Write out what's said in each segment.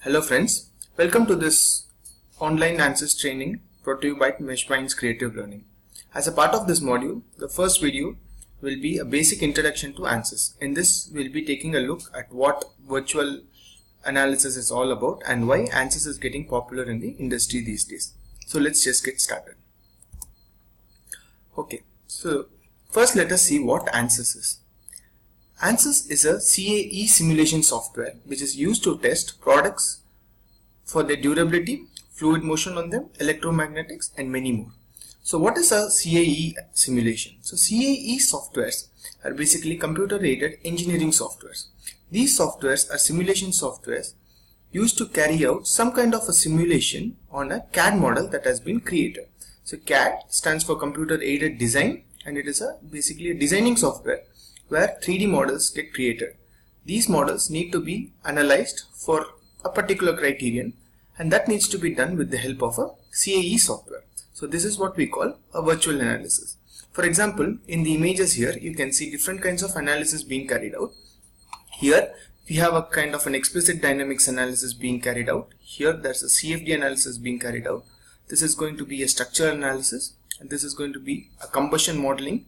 Hello friends, welcome to this online Ansys training brought to you by MeshMinds Creative Learning. As a part of this module, the first video will be a basic introduction to Ansys. In this, we'll be taking a look at what virtual analysis is all about and why Ansys is getting popular in the industry these days. So let's just get started. Okay, so first let us see what Ansys is. Ansys is a CAE simulation software which is used to test products for their durability, fluid motion on them, electromagnetics and many more. So what is a CAE simulation? So CAE softwares are basically computer aided engineering softwares. These softwares are simulation softwares used to carry out some kind of a simulation on a CAD model that has been created. So CAD stands for computer aided design and it is basically a designing software where 3D models get created. These models need to be analyzed for a particular criterion and that needs to be done with the help of a CAE software. So this is what we call a virtual analysis. For example, in the images here you can see different kinds of analysis being carried out. Here we have a kind of an explicit dynamics analysis being carried out. Here there's a CFD analysis being carried out. This is going to be a structural analysis and this is going to be a combustion modeling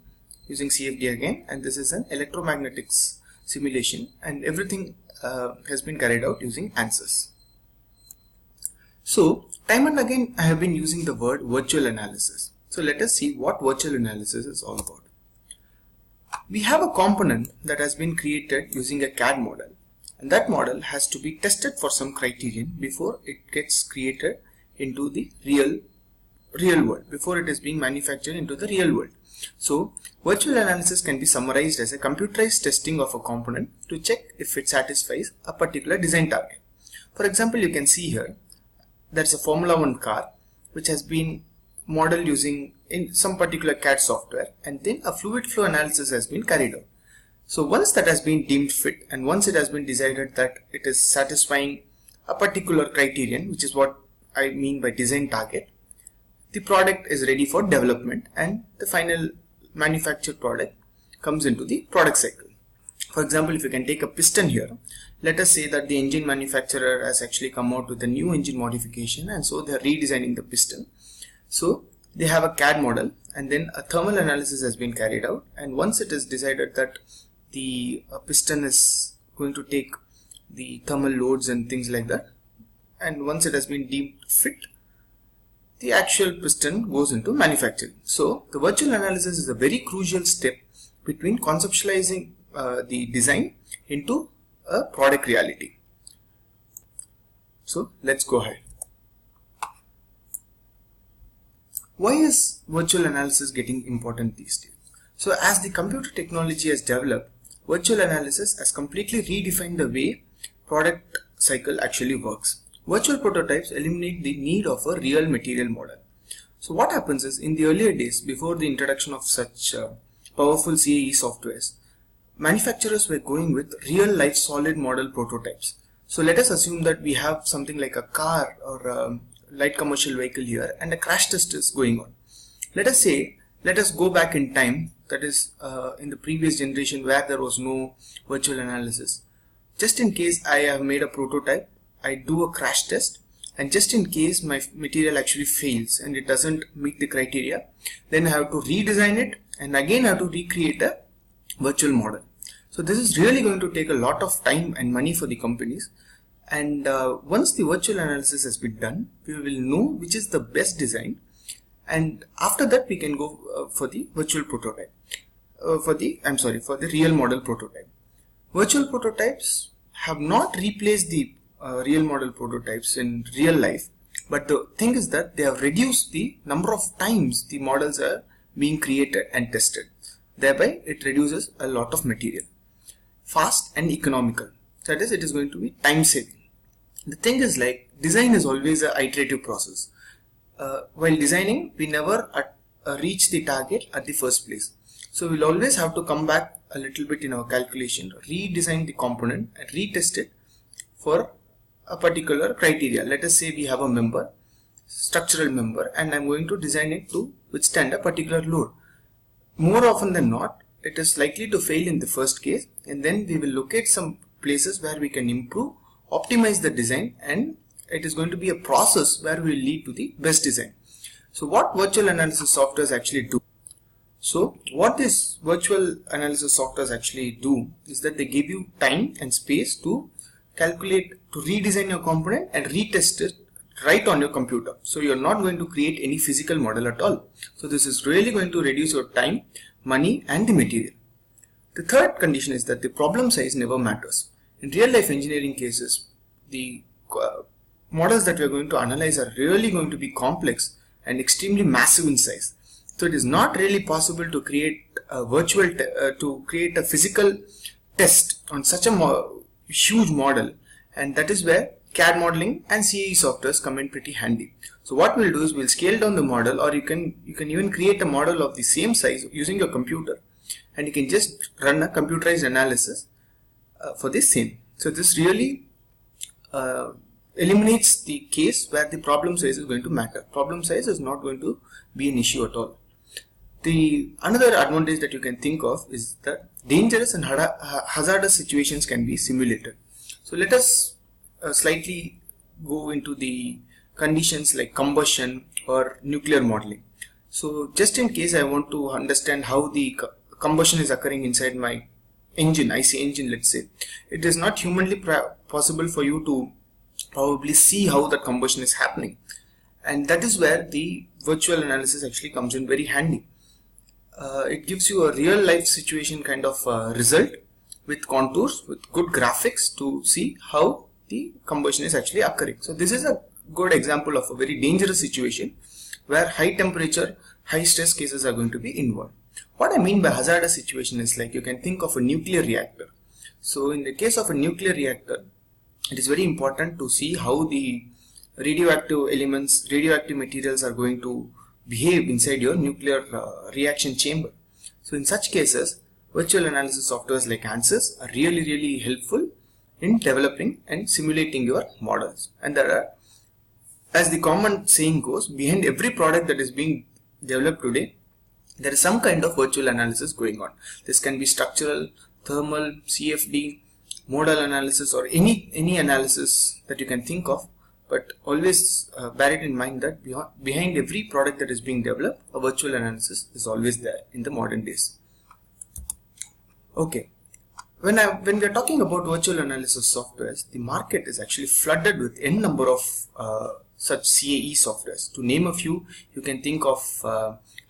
using CFD again, and this is an electromagnetics simulation, and everything has been carried out using Ansys. So time and again I have been using the word virtual analysis. So let us see what virtual analysis is all about. We have a component that has been created using a CAD model, and that model has to be tested for some criterion before it gets created into the real world, before it is being manufactured into the real world. So virtual analysis can be summarized as a computerized testing of a component to check if it satisfies a particular design target. For example, you can see here there's a Formula 1 car which has been modeled using in some particular CAD software, and then a fluid flow analysis has been carried out. So once that has been deemed fit and once it has been decided that it is satisfying a particular criterion, which is what I mean by design target, the product is ready for development and the final manufactured product comes into the product cycle. For example, if you can take a piston here, let us say that the engine manufacturer has actually come out with a new engine modification and so they are redesigning the piston. So they have a CAD model and then a thermal analysis has been carried out, and once it is decided that the piston is going to take the thermal loads and things like that, and once it has been deemed fit, the actual piston goes into manufacturing. So the virtual analysis is a very crucial step between conceptualizing the design into a product reality. So let's go ahead. Why is virtual analysis getting important these days? So as the computer technology has developed, virtual analysis has completely redefined the way product cycle actually works. Virtual prototypes eliminate the need of a real material model. So what happens is, in the earlier days, before the introduction of such powerful CAE softwares, manufacturers were going with real life solid model prototypes. So let us assume that we have something like a car or a light commercial vehicle here and a crash test is going on. Let us go back in time, that is in the previous generation where there was no virtual analysis. Just in case I have made a prototype, I do a crash test, and just in case my material actually fails and it doesn't meet the criteria, then I have to redesign it and again I have to recreate a virtual model. So this is really going to take a lot of time and money for the companies, and once the virtual analysis has been done, we will know which is the best design, and after that we can go for the virtual prototype, for the real model prototype. Virtual prototypes have not replaced the real model prototypes in real life, but the thing is that they have reduced the number of times the models are being created and tested. Thereby it reduces a lot of material. Fast and economical, that is, it is going to be time saving. The thing is, like, design is always an iterative process. While designing, we never reach the target at the first place. So we'll always have to come back a little bit in our calculation, redesign the component and retest it for a particular criteria. Let us say we have a member, structural member, and I'm going to design it to withstand a particular load. More often than not, it is likely to fail in the first case, and then we will locate some places where we can improve optimize the design, and it is going to be a process where we will lead to the best design. So what virtual analysis softwares actually do? So what these virtual analysis softwares actually do is that they give you time and space to calculate, to redesign your component and retest it right on your computer. So you're not going to create any physical model at all. So this is really going to reduce your time, money and the material. The third condition is that the problem size never matters. In real life engineering cases, the models that we are going to analyze are really going to be complex and extremely massive in size. So it is not really possible to create a create a physical test on such a huge model, and that is where CAD modeling and CAE softwares come in pretty handy. So what we'll do is we'll scale down the model, or you can even create a model of the same size using your computer, and you can just run a computerized analysis for the same. So this really eliminates the case where the problem size is going to matter. Problem size is not going to be an issue at all. The another advantage that you can think of is that dangerous and hazardous situations can be simulated. So let us slightly go into the conditions like combustion or nuclear modeling. So just in case I want to understand how the combustion is occurring inside my engine, IC engine, let's say, it is not humanly possible for you to probably see how the combustion is happening, and that is where the virtual analysis actually comes in very handy. It gives you a real life situation kind of result with contours, with good graphics to see how the combustion is actually occurring. So this is a good example of a very dangerous situation where high temperature, high stress cases are going to be involved. What I mean by hazardous situation is like you can think of a nuclear reactor. So in the case of a nuclear reactor, it is very important to see how the radioactive elements, radioactive materials are going to behave inside your nuclear reaction chamber. So in such cases, virtual analysis softwares like Ansys are really helpful in developing and simulating your models. And there are, as the common saying goes, behind every product that is being developed today, there is some kind of virtual analysis going on. This can be structural, thermal, CFD, modal analysis, or any analysis that you can think of. But always bear it in mind that behind every product that is being developed, a virtual analysis is always there in the modern days. Okay, when we are talking about virtual analysis softwares, the market is actually flooded with n number of such CAE softwares. To name a few, you can think of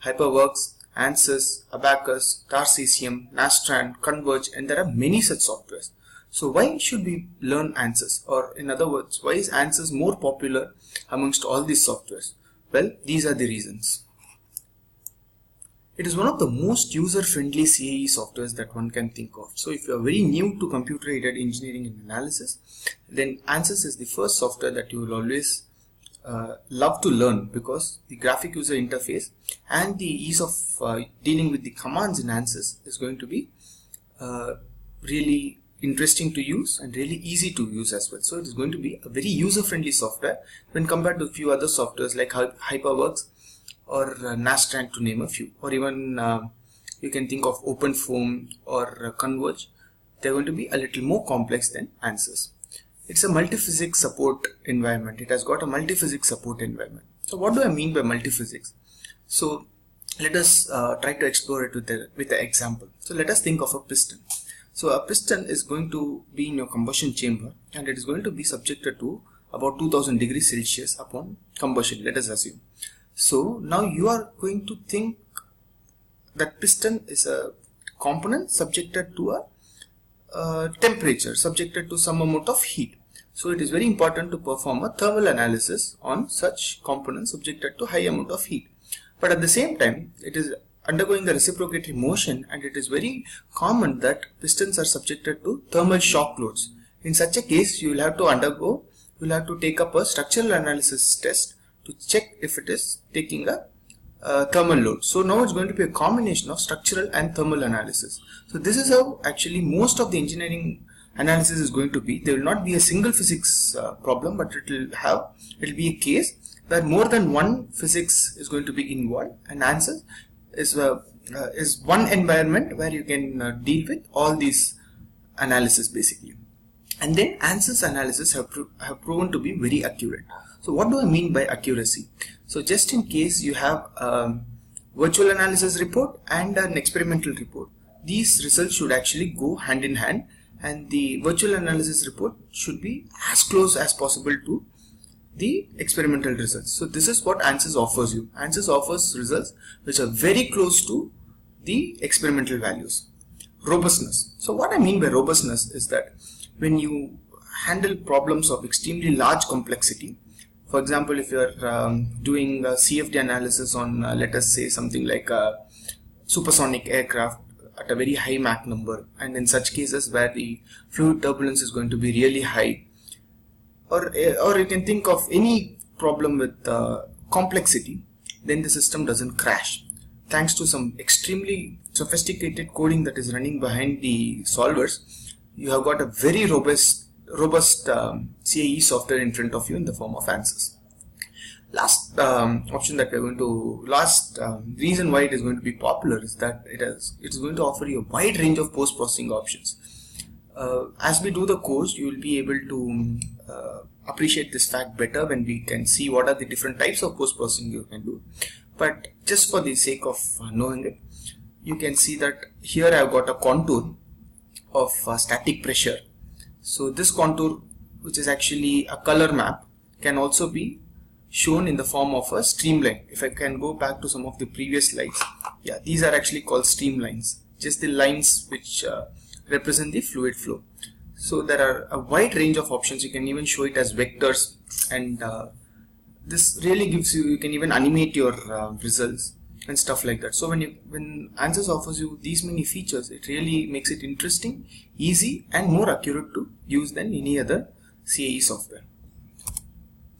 HyperWorks, Ansys, Abacus, TarCCM, Nastran, Converge, and there are many such softwares. So why should we learn Ansys? Or in other words, why is Ansys more popular amongst all these softwares? Well, these are the reasons. It is one of the most user-friendly CAE softwares that one can think of. So if you are very new to computer-aided engineering and analysis, then Ansys is the first software that you will always love to learn, because the graphic user interface and the ease of dealing with the commands in Ansys is going to be really interesting to use and really easy to use as well. So it is going to be a very user-friendly software when compared to a few other softwares like HyperWorks or Nastran, to name a few, or even you can think of OpenFOAM or Converge. They are going to be a little more complex than Ansys. It's a multi-physics support environment. It has got a multi-physics support environment. So what do I mean by multi-physics? So let us try to explore it with the example. So let us think of a piston. So a piston is going to be in your combustion chamber, and it is going to be subjected to about 2000 degrees Celsius upon combustion, let us assume. So now you are going to think that piston is a component subjected to a temperature, subjected to some amount of heat. So it is very important to perform a thermal analysis on such components subjected to high amount of heat. But at the same time, it is undergoing the reciprocatory motion, and it is very common that pistons are subjected to thermal shock loads. In such a case, you will have to take up a structural analysis test to check if it is taking a thermal load. So now it's going to be a combination of structural and thermal analysis. So this is how actually most of the engineering analysis is going to be. There will not be a single physics problem, but it will be a case where more than one physics is going to be involved, and Ansys is one environment where you can deal with all these analysis basically. And then Ansys analysis have proven to be very accurate. So what do I mean by accuracy? So just in case you have a virtual analysis report and an experimental report, these results should actually go hand in hand, and the virtual analysis report should be as close as possible to the experimental results. So this is what Ansys offers you. Ansys offers results which are very close to the experimental values. Robustness. So what I mean by robustness is that when you handle problems of extremely large complexity, for example, if you are doing a CFD analysis on let us say something like a supersonic aircraft at a very high Mach number, and in such cases where the fluid turbulence is going to be really high, or you can think of any problem with complexity, then the system doesn't crash thanks to some extremely sophisticated coding that is running behind the solvers. You have got a very robust CAE software in front of you in the form of Ansys. Last option that we're going to, reason why it is going to be popular is that it is going to offer you a wide range of post-processing options. As we do the course, you will be able to appreciate this fact better when we can see what are the different types of post-processing you can do. But just for the sake of knowing it, you can see that here I have got a contour of static pressure. So this contour, which is actually a color map, can also be shown in the form of a streamline. If I can go back to some of the previous slides, yeah, these are actually called streamlines, just the lines which represent the fluid flow. So there are a wide range of options. You can even show it as vectors, and this really gives you can even animate your results and stuff like that. So when Ansys offers you these many features, it really makes it interesting, easy, and more accurate to use than any other CAE software.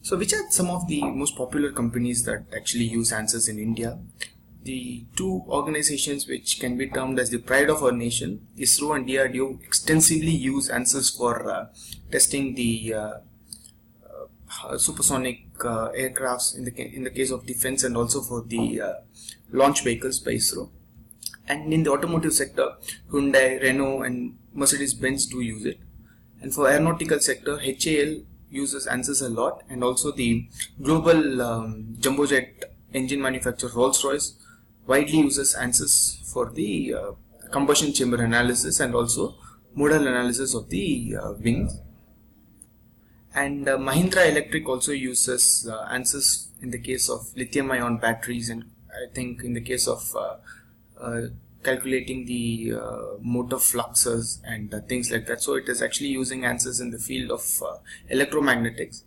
So which are some of the most popular companies that actually use Ansys in India? The two organizations which can be termed as the pride of our nation, ISRO and DRDO, extensively use Ansys for testing the supersonic aircrafts in the case of defense, and also for the launch vehicles by ISRO. And in the automotive sector, Hyundai, Renault, and Mercedes-Benz do use it. And for aeronautical sector, HAL uses Ansys a lot, and also the global jumbo jet engine manufacturer Rolls-Royce widely uses Ansys for the combustion chamber analysis and also modal analysis of the wings. And Mahindra Electric also uses Ansys in the case of lithium-ion batteries, and I think in the case of calculating the motor fluxes and things like that. So it is actually using Ansys in the field of electromagnetics,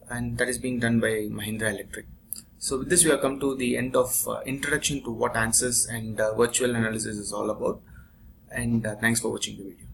and that is being done by Mahindra Electric. So with this we have come to the end of introduction to what Ansys and virtual analysis is all about, and thanks for watching the video.